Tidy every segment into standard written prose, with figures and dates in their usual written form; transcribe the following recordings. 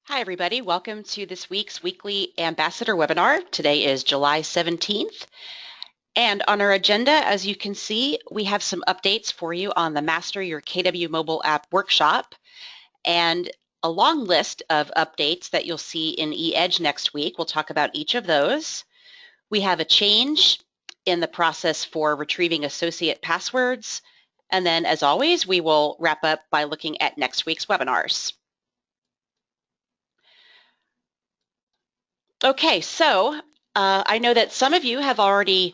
Hi, everybody. Welcome to this week's weekly ambassador webinar. Today is July 17th. And on our agenda, as you can see, we have some updates for you on the Master Your KW Mobile App workshop and a long list of updates that you'll see in eEdge next week. We'll talk about each of those. We have a change in the process for retrieving associate passwords. And then, as always, we will wrap up by looking at next week's webinars. Okay, so I know that some of you have already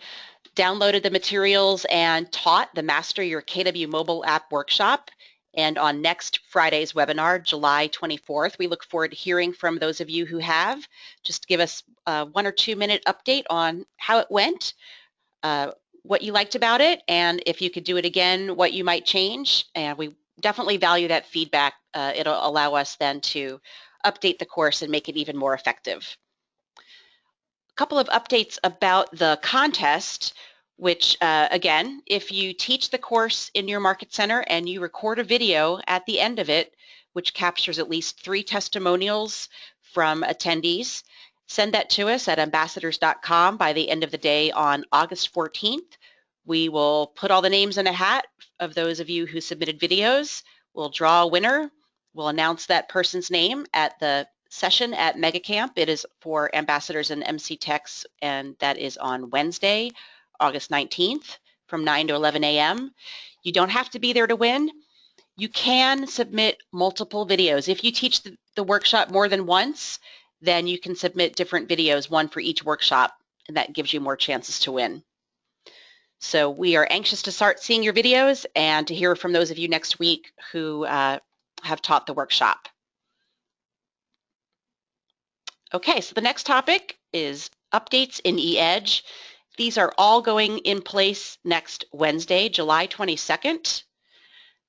downloaded the materials and taught the Master Your KW Mobile App workshop. And on next Friday's webinar, July 24th, we look forward to hearing from those of you who have. Just give us a 1 or 2 minute update on how it went, what you liked about it, and if you could do it again, what you might change. And we definitely value that feedback. It'll allow us then to update the course and make it even more effective. A couple of updates about the contest, which again, if you teach the course in your Market Center and you record a video at the end of it, which captures at least 3 testimonials from attendees, send that to us at ambassadors.com by the end of the day on August 14th. We will put all the names in a hat of those of you who submitted videos. We'll draw a winner. We'll announce that person's name at the session at MegaCamp. It is for ambassadors and MC Techs, and that is on Wednesday, August 19th from 9 to 11 a.m. You don't have to be there to win. You can submit multiple videos. If you teach the workshop more than once, then you can submit different videos, one for each workshop, and that gives you more chances to win. So we are anxious to start seeing your videos and to hear from those of you next week who have taught the workshop. Okay, so the next topic is updates in eEdge. These are all going in place next Wednesday, July 22nd.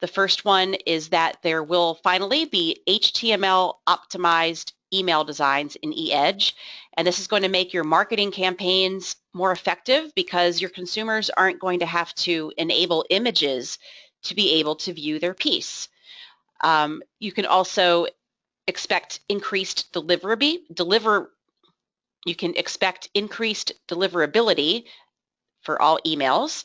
The first one is that there will finally be HTML optimized email designs in eEdge, and this is going to make your marketing campaigns more effective because your consumers aren't going to have to enable images to be able to view their piece. You can also expect increased deliverability for all emails.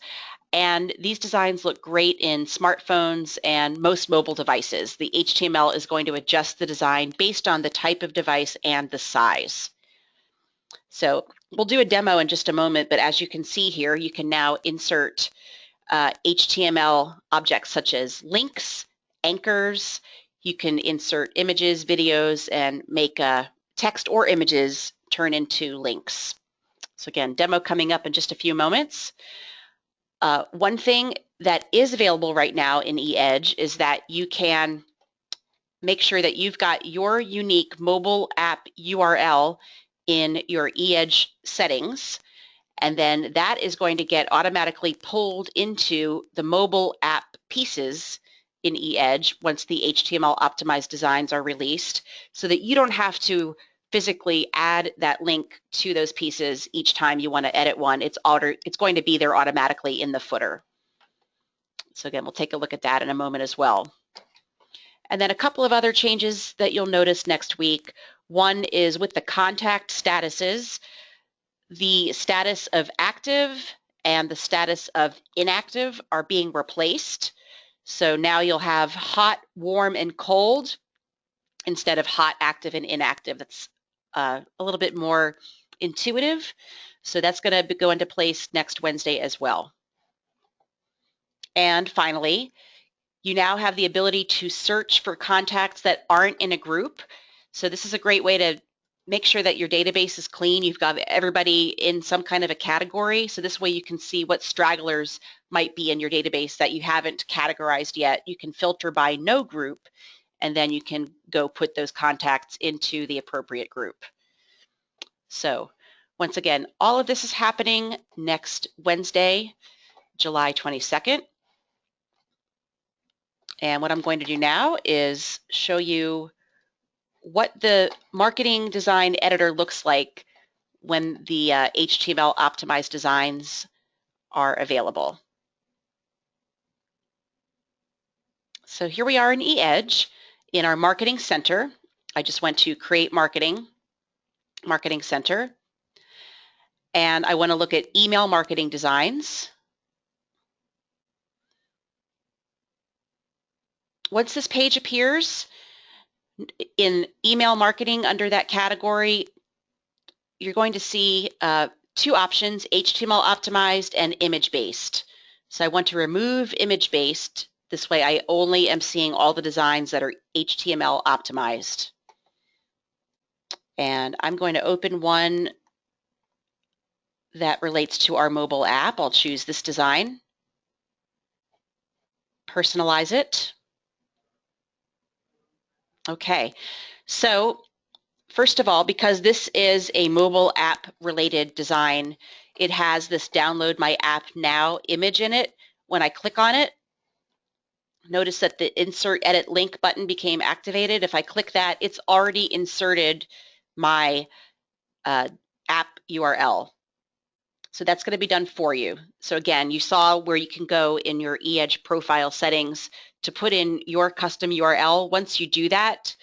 And these designs look great in smartphones and most mobile devices. The HTML is going to adjust the design based on the type of device and the size. So we'll do a demo in just a moment, but as you can see here, you can now insert HTML objects such as links, anchors. You can insert images, videos, and make text or images turn into links. So again, demo coming up in just a few moments. One thing that is available right now in eEdge is that you can make sure that you've got your unique mobile app URL in your eEdge settings, and then that is going to get automatically pulled into the mobile app pieces in eEdge once the HTML optimized designs are released, so that you don't have to physically add that link to those pieces each time you want to edit one. It's going to be there automatically in the footer. So again, we'll take a look at that in a moment as well. And then a couple of other changes that you'll notice next week. One is with the contact statuses. The status of active and the status of inactive are being replaced. So now you'll have hot, warm, and cold instead of hot, active, and inactive. That's a little bit more intuitive. So that's going to go into place next Wednesday as well. And finally, you now have the ability to search for contacts that aren't in a group. So this is a great way to make sure that your database is clean. You've got everybody in some kind of a category. So this way you can see what stragglers might be in your database that you haven't categorized yet. You can filter by no group, and then you can go put those contacts into the appropriate group. So once again, all of this is happening next Wednesday, July 22nd. And what I'm going to do now is show you what the marketing design editor looks like when the HTML optimized designs are available. So here we are in eEdge in our marketing center. I just went to Create Marketing, Marketing Center, and I want to look at email marketing designs. Once this page appears, in email marketing under that category, you're going to see two options, HTML optimized and image based. So I want to remove image based. This way I only am seeing all the designs that are HTML optimized. And I'm going to open one that relates to our mobile app. I'll choose this design, personalize it. Okay, so first of all, because this is a mobile app related design, it has this download my app now image in it. When I click on it, notice that the insert edit link button became activated. If I click that, it's already inserted my app URL. So that's going to be done for you. So again, you saw where you can go in your eEdge profile settings to put in your custom URL. Once you do that,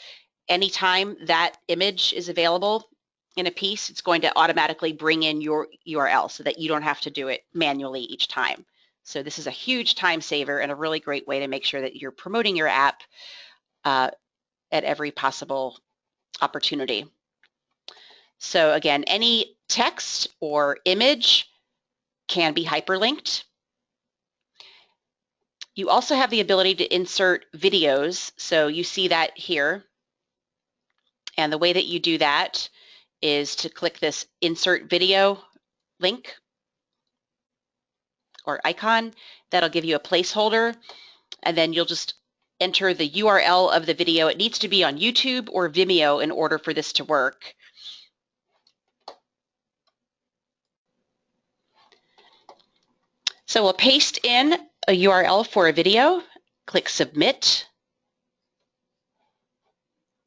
anytime that image is available in a piece, it's going to automatically bring in your URL so that you don't have to do it manually each time. So this is a huge time saver and a really great way to make sure that you're promoting your app at every possible opportunity. So again, any text or image can be hyperlinked. You also have the ability to insert videos. So you see that here. And the way that you do that is to click this insert video link or icon. That'll give you a placeholder, and then you'll just enter the URL of the video. It needs to be on YouTube or Vimeo in order for this to work. So we'll paste in a URL for a video, click submit,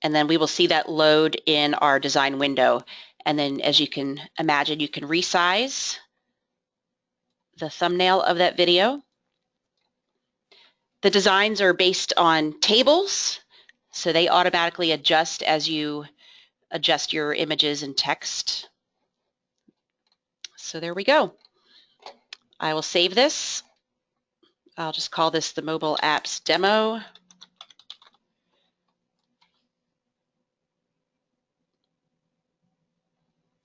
and then we will see that load in our design window. And then, as you can imagine, you can resize the thumbnail of that video. The designs are based on tables, so they automatically adjust as you adjust your images and text. So there we go. I will save this. I'll just call this the mobile apps demo.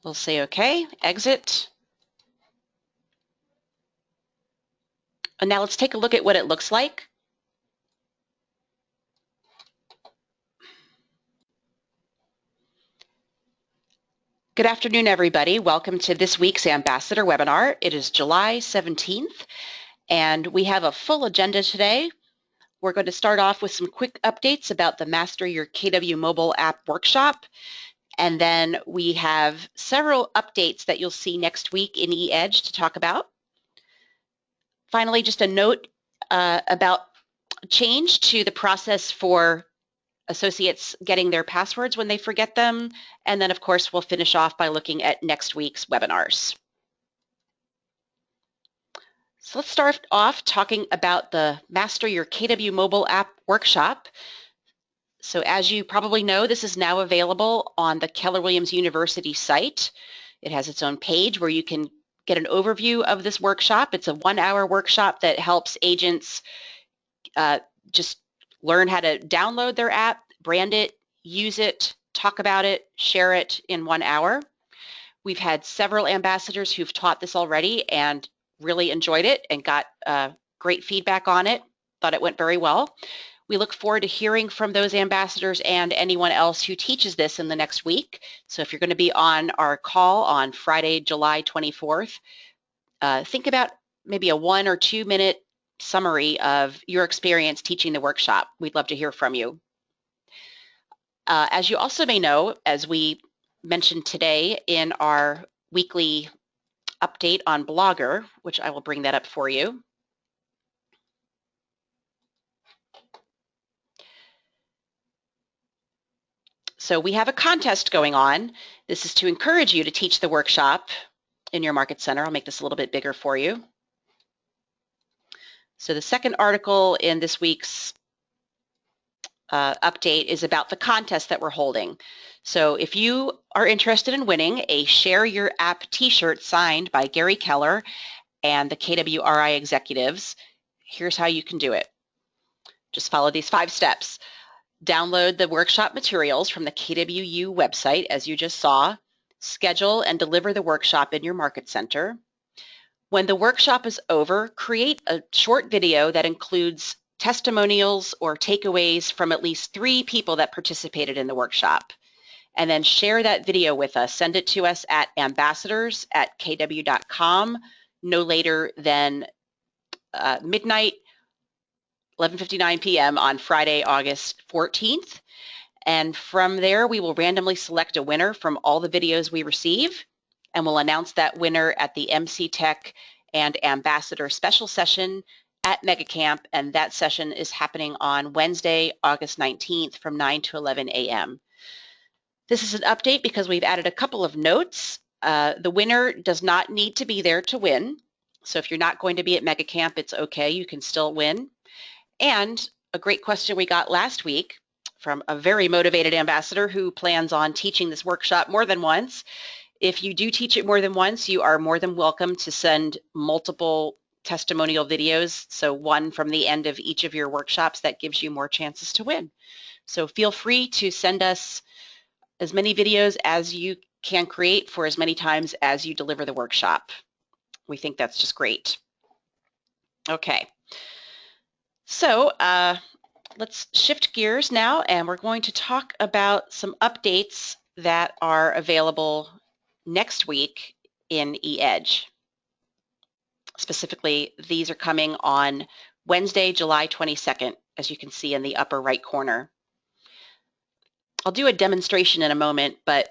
We'll say okay, exit. And now let's take a look at what it looks like. Good afternoon, everybody. Welcome to this week's Ambassador webinar. It is July 17th, and we have a full agenda today. We're going to start off with some quick updates about the Master Your KW Mobile App Workshop, and then we have several updates that you'll see next week in eEdge to talk about. Finally, just a note about change to the process for associates getting their passwords when they forget them. And then, of course, we'll finish off by looking at next week's webinars. So let's start off talking about the Master Your KW Mobile App Workshop. So as you probably know, this is now available on the Keller Williams University site. It has its own page where you can get an overview of this workshop. It's a 1-hour workshop that helps agents just learn how to download their app, brand it, use it, talk about it, share it in 1 hour. We've had several ambassadors who've taught this already and really enjoyed it and got great feedback on it, thought it went very well. We look forward to hearing from those ambassadors and anyone else who teaches this in the next week. So if you're going to be on our call on Friday, July 24th, think about maybe a 1 or 2 minute summary of your experience teaching the workshop. We'd love to hear from you. As you also may know, as we mentioned today in our weekly update on Blogger, which I will bring that up for you. So we have a contest going on. This is to encourage you to teach the workshop in your Market Center. I'll make this a little bit bigger for you. So the second article in this week's update is about the contest that we're holding. So if you are interested in winning a Share Your App t-shirt signed by Gary Keller and the KWRI executives, here's how you can do it. Just follow these 5 steps. Download the workshop materials from the KWU website, as you just saw. Schedule and deliver the workshop in your market center. When the workshop is over, create a short video that includes testimonials or takeaways from at least 3 people that participated in the workshop. And then share that video with us. Send it to us at ambassadors@kw.com no later than midnight, 11:59 p.m. on Friday, August 14th. And from there, we will randomly select a winner from all the videos we receive, and we'll announce that winner at the MC Tech and Ambassador Special Session at MegaCamp, and that session is happening on Wednesday, August 19th from 9 to 11 a.m. This is an update because we've added a couple of notes. The winner does not need to be there to win. So if you're not going to be at MegaCamp, it's okay, you can still win. And a great question we got last week from a very motivated ambassador who plans on teaching this workshop more than once. If you do teach it more than once, you are more than welcome to send multiple testimonial videos. So one from the end of each of your workshops, that gives you more chances to win. So feel free to send us as many videos as you can create for as many times as you deliver the workshop. We think that's just great. Okay, so let's shift gears now, and we're going to talk about some updates that are available next week in eEdge. Specifically, these are coming on Wednesday, July 22nd, as you can see in the upper right corner. I'll do a demonstration in a moment, but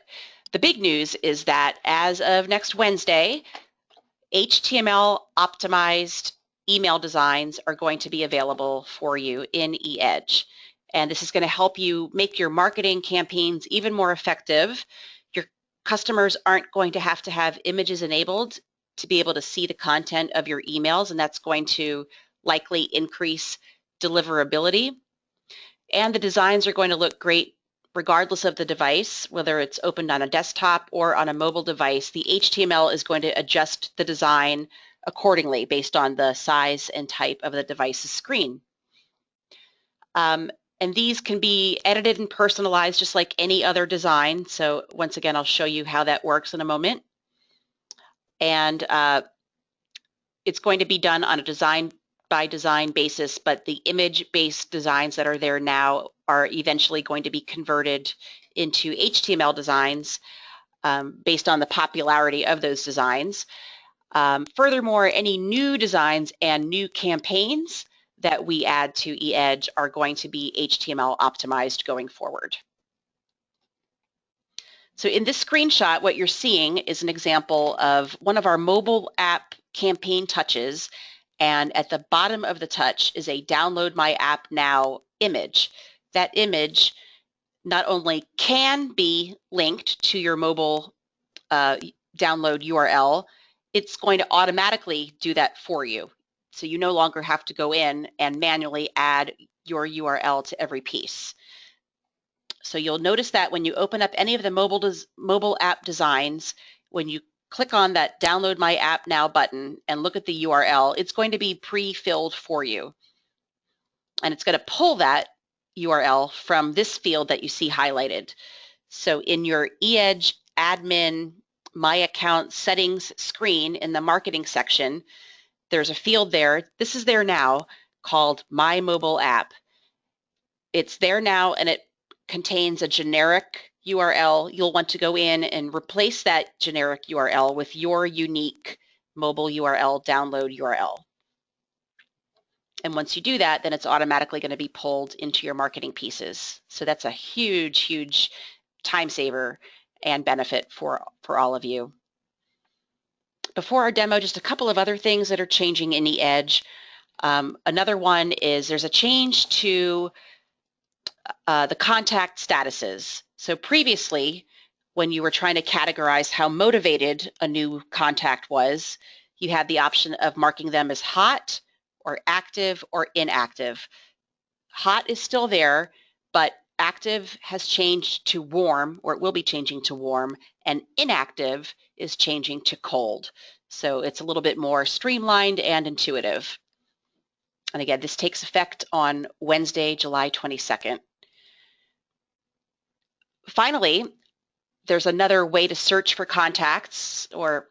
the big news is that as of next Wednesday, HTML optimized email designs are going to be available for you in eEdge. And this is going to help you make your marketing campaigns even more effective. Your customers aren't going to have images enabled to be able to see the content of your emails, and that's going to likely increase deliverability. And the designs are going to look great regardless of the device, whether it's opened on a desktop or on a mobile device. The HTML is going to adjust the design accordingly based on the size and type of the device's screen. And these can be edited and personalized just like any other design. So once again, I'll show you how that works in a moment. And it's going to be done on a design by design basis, but the image-based designs that are there now are eventually going to be converted into HTML designs based on the popularity of those designs. Furthermore, any new designs and new campaigns that we add to eEdge are going to be HTML optimized going forward. So in this screenshot, what you're seeing is an example of one of our mobile app campaign touches, and at the bottom of the touch is a Download My App Now image. That image not only can be linked to your mobile download URL, it's going to automatically do that for you. So you no longer have to go in and manually add your URL to every piece. So you'll notice that when you open up any of the mobile app designs, when you click on that Download My App Now button and look at the URL, it's going to be pre-filled for you. And it's going to pull that URL from this field that you see highlighted. So in your eEdge admin My Account settings screen in the marketing section, there's a field there. This is there now called My Mobile App. It's there now, and it contains a generic URL. You'll want to go in and replace that generic URL with your unique mobile URL, download URL. And once you do that, then it's automatically going to be pulled into your marketing pieces. So that's a huge, huge time saver and benefit for all of you. Before our demo, just a couple of other things that are changing in eEdge. Another one is there's a change to the contact statuses. So previously, when you were trying to categorize how motivated a new contact was, you had the option of marking them as hot or active or inactive. Hot is still there, but active has changed to warm, or it will be changing to warm, and inactive is changing to cold. So it's a little bit more streamlined and intuitive. And again, this takes effect on Wednesday, July 22nd. Finally, there's another way to search for contacts, or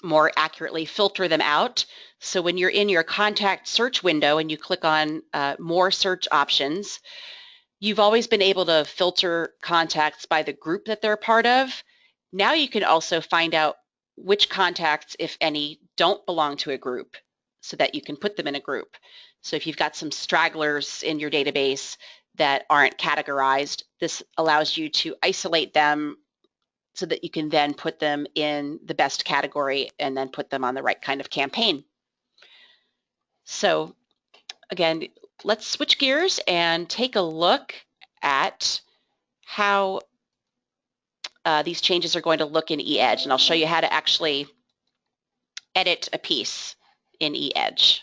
more accurately, filter them out. So when you're in your contact search window and you click on more search options, you've always been able to filter contacts by the group that they're part of. Now you can also find out which contacts, if any, don't belong to a group, so that you can put them in a group. So if you've got some stragglers in your database that aren't categorized, this allows you to isolate them so that you can then put them in the best category and then put them on the right kind of campaign. So again, let's switch gears and take a look at how these changes are going to look in eEdge, and I'll show you how to actually edit a piece in eEdge.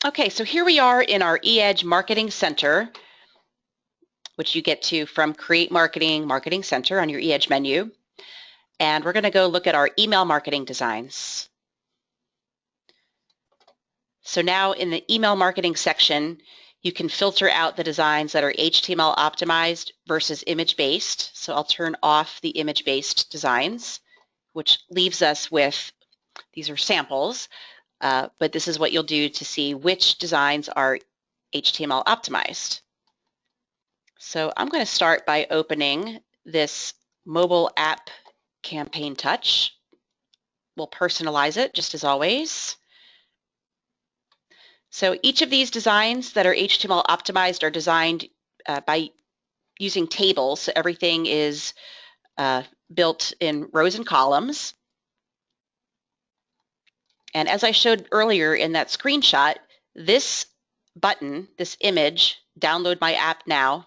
Okay, so here we are in our eEdge Marketing Center, which you get to from Create Marketing, Marketing Center on your eEdge menu. And we're going to go look at our email marketing designs. So now in the email marketing section, you can filter out the designs that are HTML optimized versus image-based. So I'll turn off the image-based designs, which leaves us with, these are samples, but this is what you'll do to see which designs are HTML optimized. So I'm going to start by opening this mobile app campaign touch. We'll personalize it just as always. So each of these designs that are HTML optimized are designed by using tables. So everything is built in rows and columns. And as I showed earlier in that screenshot, this button, this image, download my app now,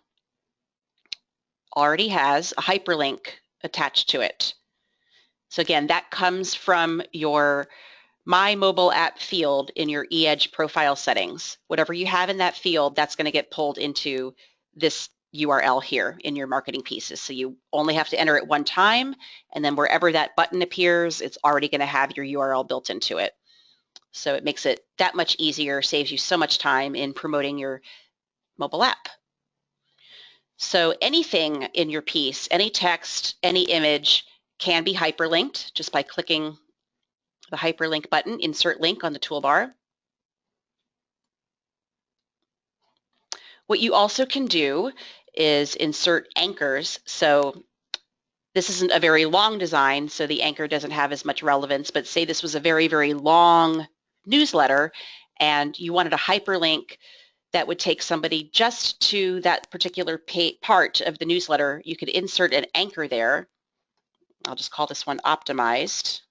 already has a hyperlink attached to it. So again, that comes from your My Mobile App field in your eEdge profile settings. Whatever you have in that field, that's going to get pulled into this URL here in your marketing pieces. So you only have to enter it one time, and then wherever that button appears, it's already going to have your URL built into it. So it makes it that much easier, saves you so much time in promoting your mobile app. So anything in your piece, any text, any image can be hyperlinked just by clicking the hyperlink button, insert link on the toolbar. What you also can do is insert anchors. So this isn't a very long design, so the anchor doesn't have as much relevance, but say this was a very, very long newsletter and you wanted a hyperlink that would take somebody just to that particular part of the newsletter, you could insert an anchor there. I'll just call this one optimized.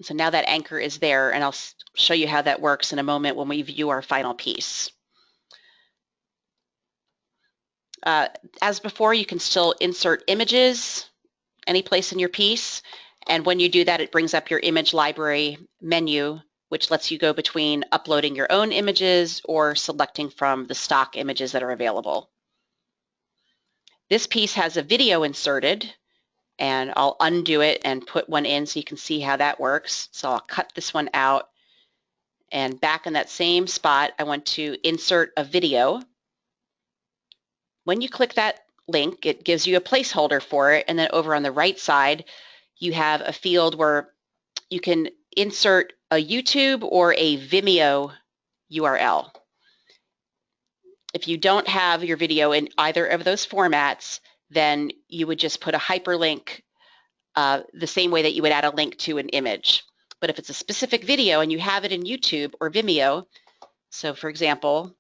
So now that anchor is there, and I'll show you how that works in a moment when we view our final piece. As before, you can still insert images any place in your piece, and when you do that, it brings up your image library menu, which lets you go between uploading your own images or selecting from the stock images that are available. This piece has a video inserted, and I'll undo it and put one in so you can see how that works. So I'll cut this one out, and back in that same spot, I want to insert a video. When you click that link, it gives you a placeholder for it, and then over on the right side, you have a field where you can insert a YouTube or a Vimeo URL. If you don't have your video in either of those formats, then you would just put a hyperlink the same way that you would add a link to an image. But if it's a specific video and you have it in YouTube or Vimeo, so for example,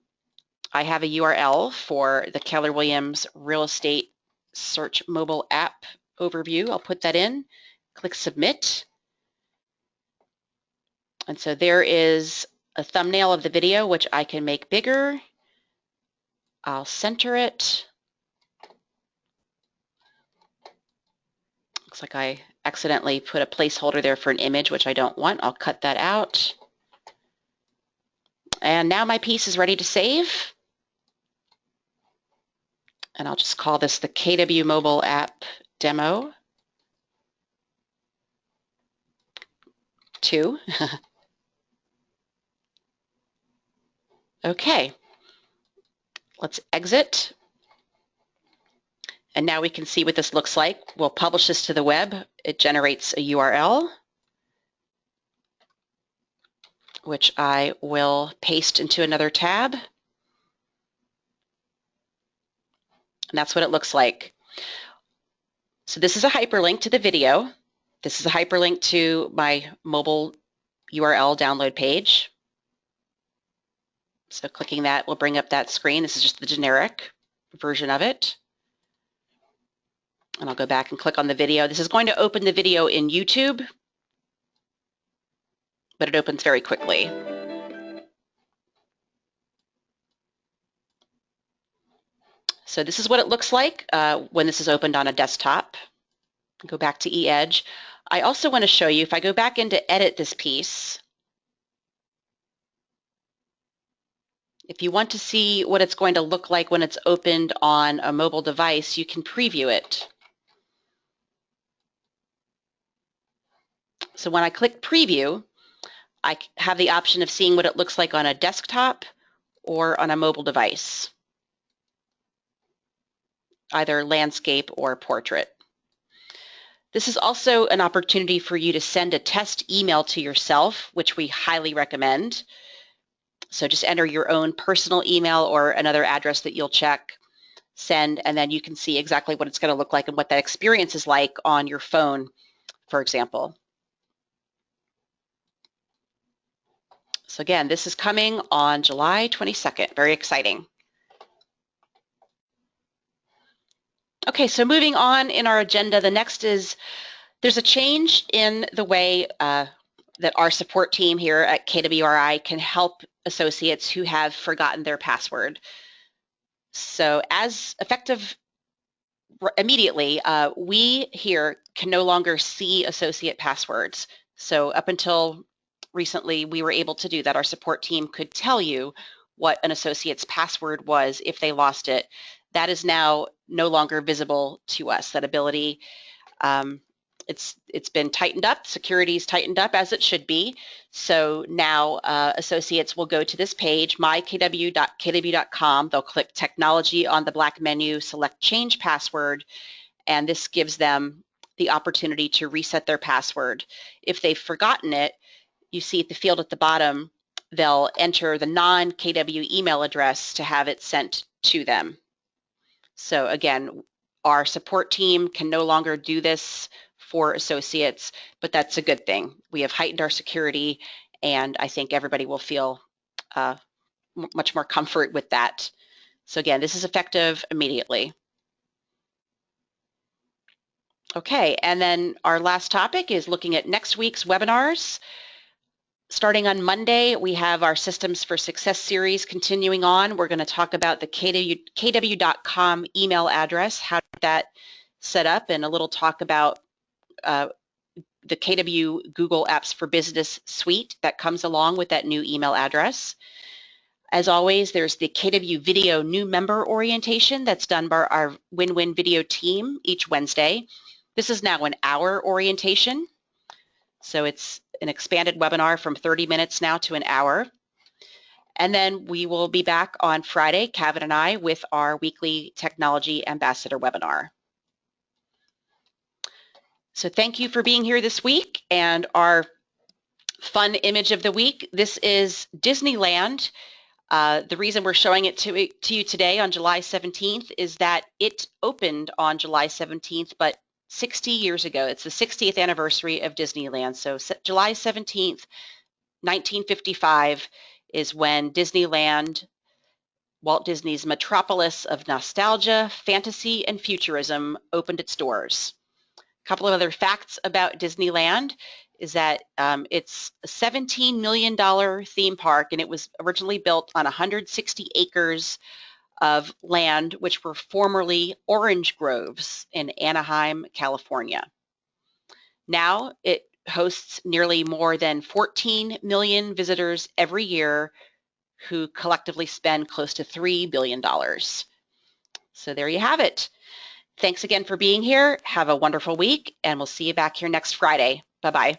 I have a URL for the Keller Williams Real Estate Search Mobile App Overview. I'll put that in, click Submit. And so there is a thumbnail of the video, which I can make bigger. I'll center it. Looks like I accidentally put a placeholder there for an image, which I don't want. I'll cut that out. And now my piece is ready to save. And I'll just call this the KW Mobile App Demo 2. Okay, let's exit. And now we can see what this looks like. We'll publish this to the web. It generates a URL, which I will paste into another tab. And that's what it looks like. So this is a hyperlink to the video. This is a hyperlink to my mobile URL download page. So clicking that will bring up that screen. This is just the generic version of it. And I'll go back and click on the video. This is going to open the video in YouTube, but it opens very quickly. So this is what it looks like when this is opened on a desktop. Go back to eEdge. I also want to show you, if I go back in to edit this piece, if you want to see what it's going to look like when it's opened on a mobile device, you can preview it. So when I click preview, I have the option of seeing what it looks like on a desktop or on a mobile device, either landscape or portrait. This is also an opportunity for you to send a test email to yourself, which we highly recommend. So just enter your own personal email or another address that you'll check, send, and then you can see exactly what it's going to look like and what that experience is like on your phone, for example. So again, this is coming on July 22nd. Very exciting. Okay, so moving on in our agenda, the next is there's a change in the way that our support team here at KWRI can help associates who have forgotten their password. So as effective immediately, we here can no longer see associate passwords. So up until recently, we were able to do that. Our support team could tell you what an associate's password was if they lost it. That is now no longer visible to us, that ability. It's been tightened up, security's tightened up as it should be. So now associates will go to this page, mykw.kw.com. They'll click technology on the black menu, select change password, and this gives them the opportunity to reset their password. If they've forgotten it, you see at the field at the bottom, they'll enter the non-KW email address to have it sent to them. So again, our support team can no longer do this for associates, but that's a good thing. We have heightened our security, and I think everybody will feel much more comfort with that. So again, this is effective immediately. Okay, and then our last topic is looking at next week's webinars. Starting on Monday, we have our Systems for Success series continuing on. We're going to talk about the kw.com email address, how that set up, and a little talk about the KW Google Apps for Business suite that comes along with that new email address. As always, there's the KW Video new member orientation that's done by our Win-Win Video team each Wednesday. This is now an hour orientation, so it's an expanded webinar from 30 minutes now to an hour. And then we will be back on Friday, Kevin and I, with our weekly Technology Ambassador webinar. So thank you for being here this week. And our fun image of the week, this is Disneyland. The reason we're showing it to you today on July 17th is that it opened on July 17th, but 60 years ago. It's the 60th anniversary of Disneyland. So July 17th, 1955 is when Disneyland, Walt Disney's metropolis of nostalgia, fantasy, and futurism, opened its doors. A couple of other facts about Disneyland is that it's a $17 million theme park, and it was originally built on 160 acres of land, which were formerly orange groves in Anaheim, California. Now it hosts nearly more than 14 million visitors every year who collectively spend close to $3 billion. So there you have it. Thanks again for being here. Have a wonderful week, and we'll see you back here next Friday. Bye-bye.